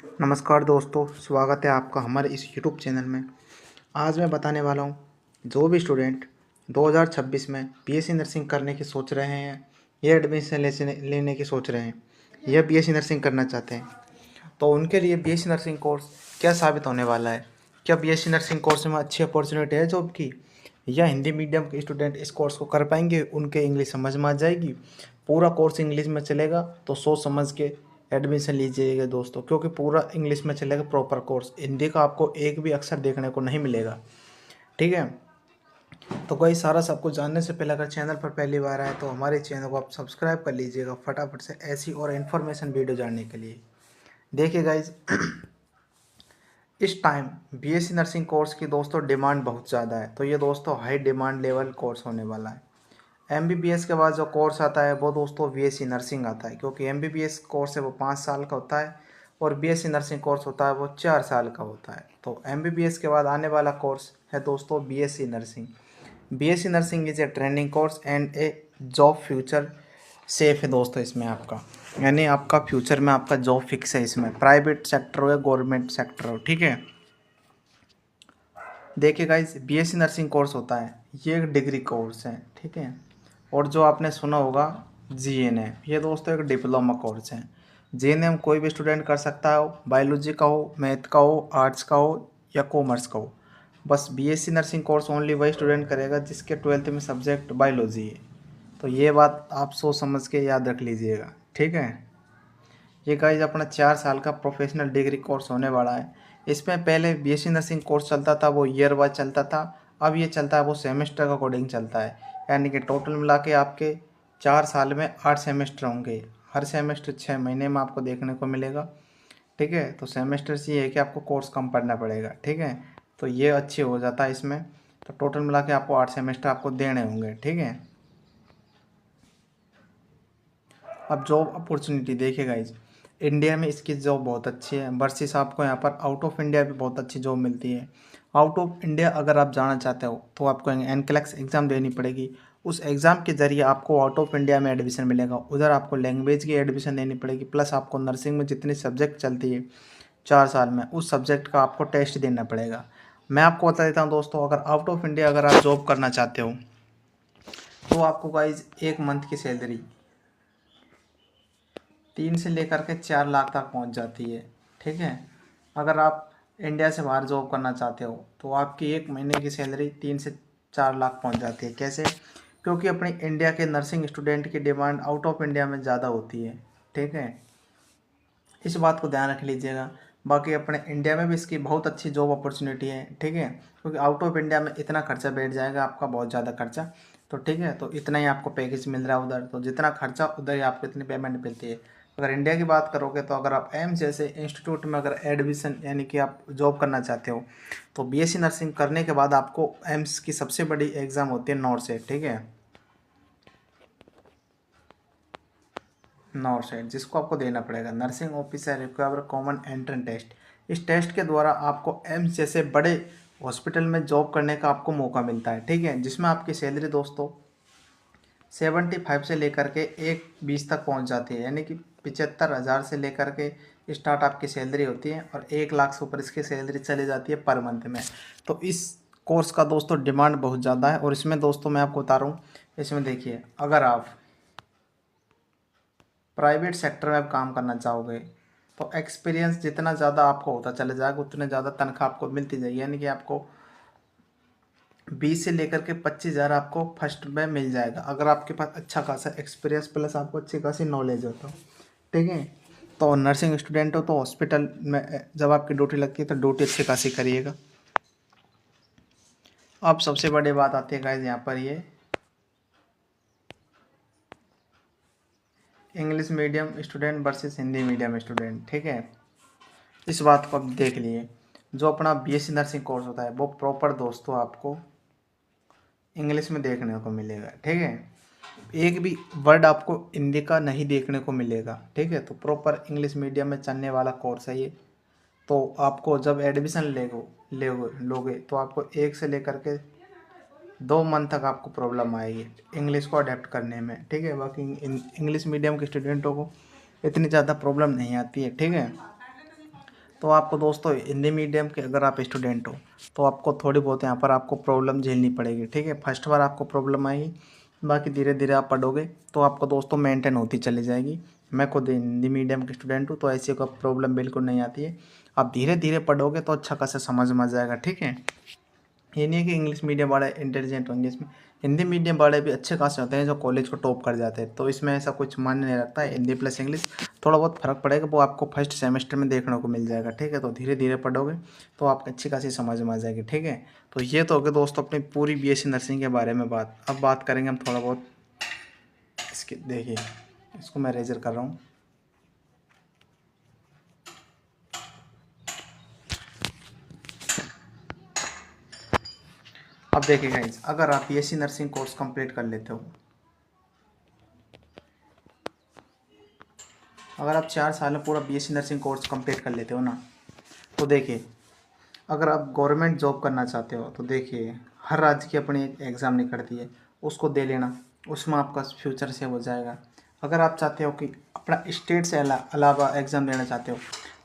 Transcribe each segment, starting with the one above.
नमस्कार दोस्तों, स्वागत है आपका हमारे इस यूट्यूब चैनल में। आज मैं बताने वाला हूँ, जो भी स्टूडेंट 2026 में बीएससी नर्सिंग करने की सोच रहे हैं या एडमिशन लेने की सोच रहे हैं या बीएससी नर्सिंग करना चाहते हैं, तो उनके लिए बीएससी नर्सिंग कोर्स क्या साबित होने वाला है। क्या बीएससी नर्सिंग कोर्स में अच्छी अपॉर्चुनिटी है जॉब की, या हिंदी मीडियम के स्टूडेंट इस कोर्स को कर पाएंगे, उनके इंग्लिश समझ में आ जाएगी। पूरा कोर्स इंग्लिश में चलेगा तो सोच समझ के एडमिशन लीजिएगा दोस्तों, क्योंकि पूरा इंग्लिश में चलेगा प्रॉपर कोर्स। हिंदी का आपको एक भी अक्षर देखने को नहीं मिलेगा, ठीक है। तो कोई सारा सब कुछ जानने से पहले अगर चैनल पर पहली बार आए तो हमारे चैनल को आप सब्सक्राइब कर लीजिएगा फटाफट से, ऐसी और इन्फॉर्मेशन वीडियो जानने के लिए। देखिए गाइज, इस टाइम बीएससी नर्सिंग कोर्स की दोस्तों डिमांड बहुत ज़्यादा है, तो ये दोस्तों हाई डिमांड लेवल कोर्स होने वाला है। एमबीबीएस के बाद जो कोर्स आता है वो दोस्तों बीएससी नर्सिंग आता है, क्योंकि एमबीबीएस कोर्स है वो 5 साल का होता है और बीएससी नर्सिंग कोर्स होता है वो 4 साल का होता है। तो एमबीबीएस के बाद आने वाला कोर्स है दोस्तों BSc nursing. BSc nursing is a training course and A job future safe है दोस्तों इसमें आपका, यानी आपका फ्यूचर में आपका जॉब फिक्स है इसमें, प्राइवेट सेक्टर हो या गवर्नमेंट सेक्टर हो, ठीक है। देखिए गाइज, बीएससी नर्सिंग कोर्स होता है, ये एक डिग्री कोर्स है, ठीक है। और जो आपने सुना होगा जीएनएम, ये दोस्तों एक डिप्लोमा कोर्स है। जीएनएम कोई भी स्टूडेंट कर सकता हो, बायोलॉजी का हो, मैथ का हो, आर्ट्स का हो या कॉमर्स का हो। बस बीएससी नर्सिंग कोर्स ओनली वही स्टूडेंट करेगा जिसके 12th में सब्जेक्ट बायोलॉजी है। तो ये बात आप सोच समझ के याद रख लीजिएगा, ठीक है। ये गाइज अपना 4 साल का प्रोफेशनल डिग्री कोर्स होने वाला है। इसमें पहले बीएससी नर्सिंग कोर्स चलता था वो ईयर वाइज चलता था, अब ये चलता है वो सेमेस्टर का अकॉर्डिंग चलता है। यानी कि टोटल मिला के आपके 4 साल में 8 सेमेस्टर होंगे। हर सेमेस्टर 6 महीने में आपको देखने को मिलेगा, ठीक है। तो सेमेस्टर से ये है कि आपको कोर्स कम पढ़ना पड़ेगा, ठीक है। तो ये अच्छी हो जाता है इसमें। तो टोटल मिला के आपको 8 सेमेस्टर आपको देने होंगे, ठीक है। अब जॉब अपॉर्चुनिटी देखिएगा, इस इंडिया में इसकी जॉब बहुत अच्छी है वर्सेस आपको यहाँ पर आउट ऑफ इंडिया भी बहुत अच्छी जॉब मिलती है। आउट ऑफ इंडिया अगर आप जाना चाहते हो तो आपको एनक्लेक्स एग्ज़ाम देनी पड़ेगी। उस एग्ज़ाम के ज़रिए आपको आउट ऑफ इंडिया में एडमिशन मिलेगा। उधर आपको लैंग्वेज की एडमिशन देनी पड़ेगी, प्लस आपको नर्सिंग में जितनी सब्जेक्ट चलती है 4 साल में, उस सब्जेक्ट का आपको टेस्ट देना पड़ेगा। मैं आपको बता देता हूँ दोस्तों, अगर आउट ऑफ इंडिया अगर आप जॉब करना चाहते हो तो आपको गाइज 1 मंथ की सैलरी 3 से लेकर के 4 लाख तक पहुंच जाती है, ठीक है। अगर आप इंडिया से बाहर जॉब करना चाहते हो तो आपकी 1 महीने की सैलरी 3 से 4 लाख पहुंच जाती है। कैसे? क्योंकि अपनी इंडिया के नर्सिंग स्टूडेंट की डिमांड आउट ऑफ इंडिया में ज़्यादा होती है, ठीक है। इस बात को ध्यान रख लीजिएगा। बाकी अपने इंडिया में भी इसकी बहुत अच्छी जॉब अपॉर्चुनिटी है, ठीक है। क्योंकि आउट ऑफ इंडिया में इतना खर्चा बैठ जाएगा आपका, बहुत ज़्यादा खर्चा, तो ठीक है। तो इतना ही आपको पैकेज मिल रहा है उधर, तो जितना खर्चा उधर ही आपको इतनी पेमेंट मिलती है। अगर इंडिया की बात करोगे तो अगर आप एम्स जैसे इंस्टीट्यूट में अगर एडमिशन यानी कि आप जॉब करना चाहते हो तो बीएससी नर्सिंग करने के बाद आपको एम्स की सबसे बड़ी एग्ज़ाम होती है नॉर्थ सेट, ठीक है। नॉर्थ साइड जिसको आपको देना पड़ेगा, nursing officer require common entrance test. इस टेस्ट के द्वारा आपको एम्स जैसे बड़े हॉस्पिटल में जॉब करने का आपको मौका मिलता है, ठीक है। जिसमें आपकी सैलरी दोस्तों 75 से लेकर के 120 तक पहुंच जाती है, यानी कि 75,000 से लेकर के स्टार्ट आपकी सैलरी होती है और 1 लाख से ऊपर इसकी सैलरी चली जाती है पर मंथ में। तो इस कोर्स का दोस्तों डिमांड बहुत ज़्यादा है। और इसमें दोस्तों मैं आपको बता रहा हूँ, इसमें देखिए, अगर आप प्राइवेट सेक्टर में आप काम करना चाहोगे तो एक्सपीरियंस जितना ज़्यादा आपको होता चले जाएगा उतने ज़्यादा तनख्वाह आपको मिलती जाएगी। यानी कि आपको 20 से लेकर के 25,000 आपको फर्स्ट में मिल जाएगा, अगर आपके पास अच्छा खासा एक्सपीरियंस प्लस आपको अच्छी खासी नॉलेज हो तो, ठीक है। तो नर्सिंग स्टूडेंट हो तो हॉस्पिटल में जब आपकी ड्यूटी लगती है तो ड्यूटी अच्छी खासी करिएगा। अब सबसे बड़ी बात आती है गाइस यहाँ पर, ये English medium student versus Hindi medium student, ठीक है। इस बात को आप देख लिए, जो अपना बीएससी नर्सिंग कोर्स होता है वो प्रॉपर दोस्तों आपको इंग्लिश में देखने को मिलेगा, ठीक है। एक भी वर्ड आपको हिंदी का नहीं देखने को मिलेगा, ठीक है। तो प्रॉपर इंग्लिश मीडियम में चलने वाला कोर्स है ये। तो आपको जब एडमिशन लोगे तो आपको 1 से लेकर के 2 मंथ तक आपको प्रॉब्लम आएगी इंग्लिश को अडेप्ट करने में, ठीक है। बाकी इंग्लिश मीडियम के स्टूडेंटों को इतनी ज़्यादा प्रॉब्लम नहीं आती है, ठीक है। तो आपको दोस्तों हिंदी मीडियम के अगर आप स्टूडेंट हो तो आपको थोड़ी बहुत यहाँ पर आपको प्रॉब्लम झेलनी पड़ेगी, ठीक है। फर्स्ट बार आपको प्रॉब्लम आएगी, बाकी धीरे धीरे आप पढ़ोगे तो आपको दोस्तों मेंटेन होती चली जाएगी। मैं खुद हिंदी मीडियम के स्टूडेंट हूँ, तो ऐसी कोई प्रॉब्लम बिल्कुल नहीं आती है। आप धीरे धीरे पढ़ोगे तो अच्छा खासा समझ में आ जाएगा, ठीक है। ये नहीं है कि इंग्लिश मीडियम वाले इंटेलिजेंट होंगे, इसमें हिंदी मीडियम वाले भी अच्छे खासे होते हैं जो कॉलेज को टॉप कर जाते हैं। तो इसमें ऐसा कुछ मान्य नहीं रखता है, हिंदी प्लस इंग्लिश थोड़ा बहुत फर्क पड़ेगा, वो आपको फर्स्ट सेमेस्टर में देखने को मिल जाएगा, ठीक है। तो धीरे धीरे पढ़ोगे तो आपको अच्छी खासी समझ में आ जाएगी, ठीक है। तो ये तो हो गया दोस्तों अपनी पूरी बीएससी नर्सिंग के बारे में बात। अब बात करेंगे हम थोड़ा बहुत इसके, देखिए इसको मैं रेजर कर रहा हूँ। अब देखिए गाइस, अगर आप बीएससी नर्सिंग कोर्स कंप्लीट कर लेते हो, अगर आप 4 साल में पूरा बीएससी नर्सिंग कोर्स कंप्लीट कर लेते हो ना, तो देखिए अगर आप गवर्नमेंट जॉब करना चाहते हो तो देखिए हर राज्य की अपनी एक एग्ज़ाम निकलती है, उसको दे लेना, उसमें आपका फ्यूचर सेव हो जाएगा। अगर आप चाहते हो कि अपना स्टेट से अलावा एग्ज़ाम देना चाहते हो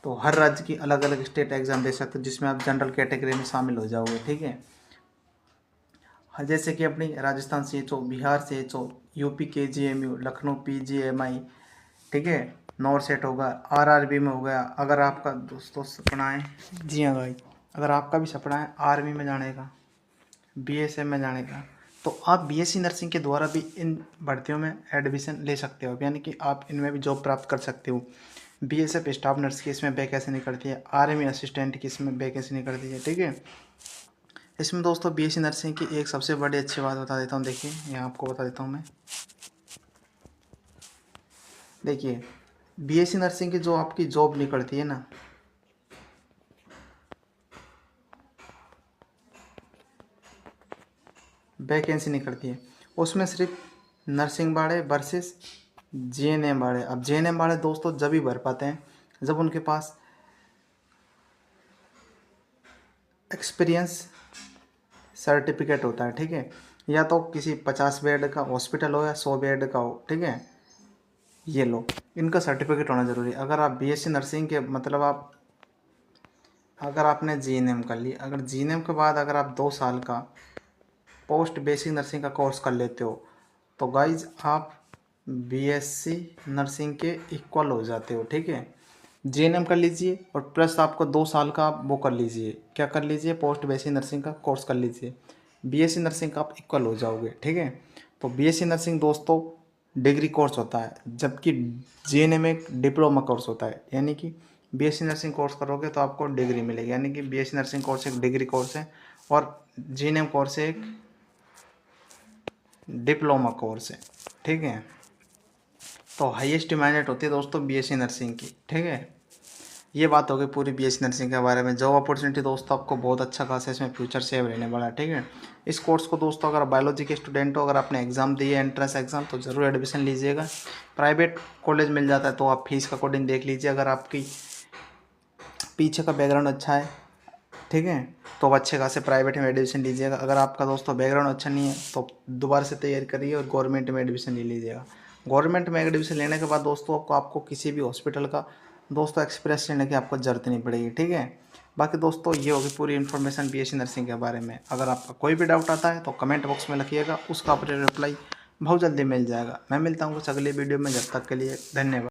तो हर राज्य की अलग अलग स्टेट एग्ज़ाम दे सकते हो, जिसमें आप जनरल कैटेगरी में शामिल हो जाओगे, ठीक है। जैसे कि अपनी Rajasthan CHO, Bihar CHO, UP KGMU, Lucknow PGMI, ठीक है। नॉर सेट होगा, RRB में हो गया। अगर आपका दोस्तों सपना है, जी हाँ भाई, अगर आपका भी सपना है आर्मी में जाने का, BSF में जाने का, तो आप बीएससी नर्सिंग के द्वारा भी इन भर्तियों में एडमिशन ले सकते हो, यानी कि आप इनमें भी जॉब प्राप्त कर सकते हो। BSF स्टाफ नर्स की इसमें वैकेंसी निकलती है, आर्मी असिस्टेंट की इसमें वैकेंसी निकलती है, ठीक है। इसमें दोस्तों बीएससी नर्सिंग की एक सबसे बड़ी अच्छी बात बता देता हूँ, देखिए यहाँ आपको बता देता हूँ मैं। देखिए बीएससी नर्सिंग की जो आपकी जॉब निकलती है ना, वैकेंसी निकलती है, उसमें सिर्फ नर्सिंग वाले वर्सेस JNM वाले। अब JNM वाले दोस्तों जब ही भर पाते हैं जब उनके पास एक्सपीरियंस सर्टिफिकेट होता है, ठीक है। या तो किसी 50 बेड का हॉस्पिटल हो या 100 बेड का हो, ठीक है। ये लो, इनका सर्टिफिकेट होना ज़रूरी है। अगर आप बीएससी नर्सिंग के मतलब आप अगर आपने JNM कर ली, अगर JNM के बाद अगर आप 2 साल का पोस्ट बेसिक नर्सिंग का कोर्स कर लेते हो तो गाइज आप बीएससी नर्सिंग के इक्वल हो जाते हो, ठीक है। JNM कर लीजिए और प्लस आपको 2 साल का आप वो कर लीजिए, क्या कर लीजिए, पोस्ट बेसिक नर्सिंग का कोर्स कर लीजिए, बीएससी नर्सिंग का आप इक्वल हो जाओगे, ठीक है। तो बीएससी नर्सिंग दोस्तों डिग्री कोर्स होता है, जबकि JNM एक डिप्लोमा कोर्स होता है। यानी कि बीएससी नर्सिंग कोर्स करोगे तो आपको डिग्री मिलेगी, यानी कि बीएससी नर्सिंग कोर्स एक डिग्री कोर्स है और JNM कोर्स एक डिप्लोमा कोर्स है, ठीक है। तो हाईएस्ट डिमांडेड होती है दोस्तों बीएससी नर्सिंग की, ठीक है। ये बात हो गई पूरी बीएससी नर्सिंग के बारे में। जॉब अपॉर्चुनिटी दोस्तों आपको बहुत अच्छा खासा इसमें फ्यूचर सेव रहने वाला है, ठीक है। इस कोर्स को दोस्तों अगर बायोलॉजी के स्टूडेंट हो, अगर आपने एग्ज़ाम दिए एंट्रेंस एग्ज़ाम, तो ज़रूर एडमिशन लीजिएगा। प्राइवेट कॉलेज मिल जाता है तो आप फीस का अकॉर्डिंग देख लीजिए। अगर आपकी पीछे का बैकग्राउंड अच्छा है, ठीक है, तो अब अच्छे खासे प्राइवेट में एडमिशन लीजिएगा। अगर आपका दोस्तों बैकग्राउंड अच्छा नहीं है तो दोबारा से तैयारी करिए और गवर्नमेंट में एडमिशन ले लीजिएगा। गवर्नमेंट में एडमिशन लेने के बाद दोस्तों आपको किसी भी हॉस्पिटल का दोस्तों एक्सपीरियंस लेने की आपको ज़रूरत नहीं पड़ेगी, ठीक है। बाकी दोस्तों ये होगी पूरी इन्फॉर्मेशन बीएससी नर्सिंग के बारे में। अगर आपका कोई भी डाउट आता है तो कमेंट बॉक्स में लिखिएगा, उसका आपको रिप्लाई बहुत जल्दी मिल जाएगा। मैं मिलता हूँ कुछ अगली वीडियो में, जब तक के लिए धन्यवाद।